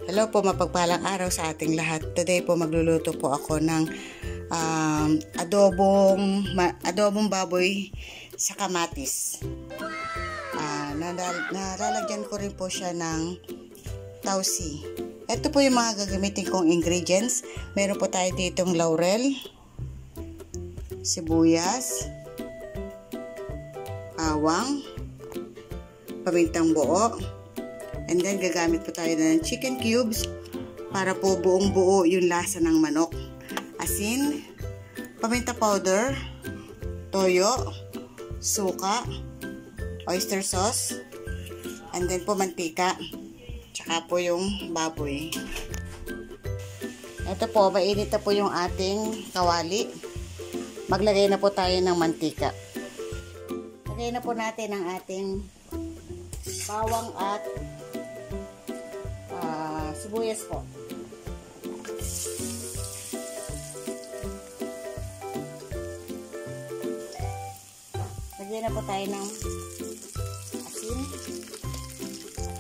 Hello po, mapagpalang araw sa ating lahat. Today po magluluto po ako ng adobong baboy sa kamatis. Nalalagyan ko rin po siya ng tausi. Ito po yung mga gagamitin kong ingredients. Meron po tayo ditong laurel, sibuyas, bawang, pamintang buo. And then, gagamit po tayo ng chicken cubes para po buong buo yung lasa ng manok. Asin, paminta powder, toyo, suka, oyster sauce, and then po mantika, tsaka po yung baboy. Ito po, mainit na po yung ating kawali. Maglagay na po tayo ng mantika. Lagay na po natin ang ating bawang at sibuyas po. Lagyan na po tayo ng asin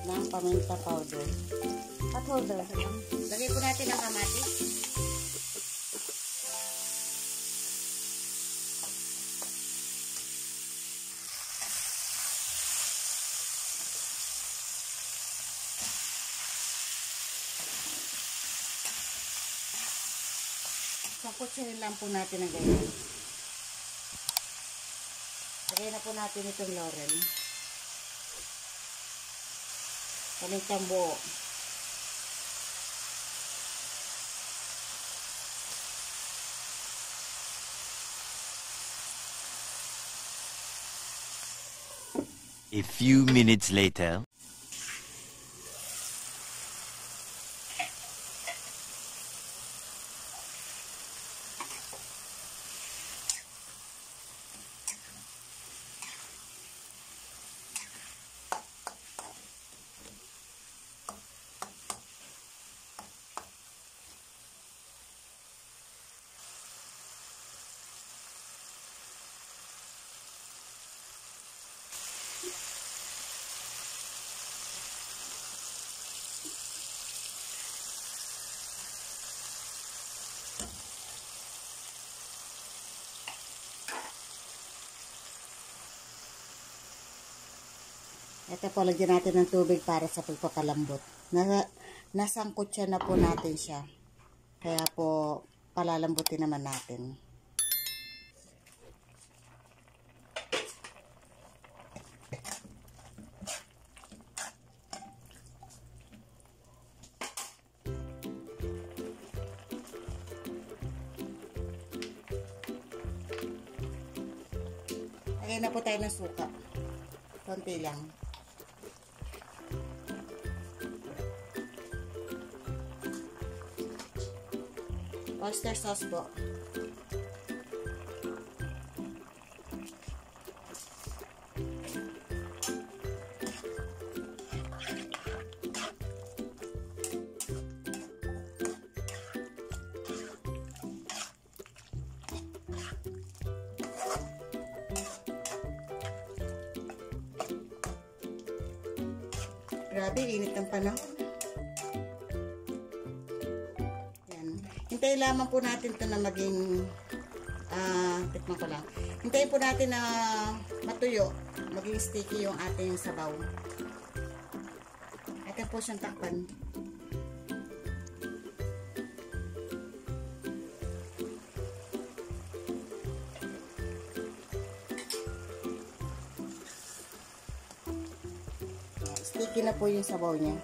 ng paminta powder. Hot holder. Lagay po natin ang kamatis. Sakutsahin lang po natin ang ganyan. Lagay na po natin itong laurel. Pamintang buo. A few minutes later. Ito po, lagyan natin ng tubig para sa pagpapalambot. Nasangkot siya na po natin siya. Kaya po, palalambutin naman natin. Lagyan na po tayo ng suka. Konti lang. Oyster sauce po. Grabe, init ng panahon. Hintayin lamang po natin ito na maging tikman ko lang. Hintayin po natin na matuyo, maging sticky yung ating sabaw. Atin po siyang takpan. Sticky na po yung sabaw niya.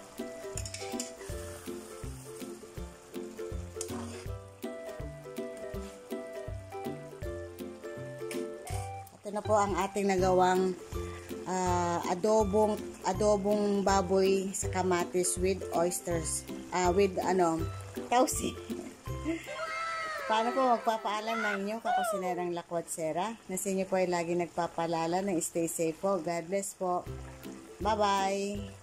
Ito na po ang ating nagawang adobong baboy sa kamatis with oysters, with tausi. Paano po magpapaalam ng inyong kakusinerang Lakwatsera? Na sa inyo po ay lagi nagpapaalala na stay safe po. God bless po. Bye-bye!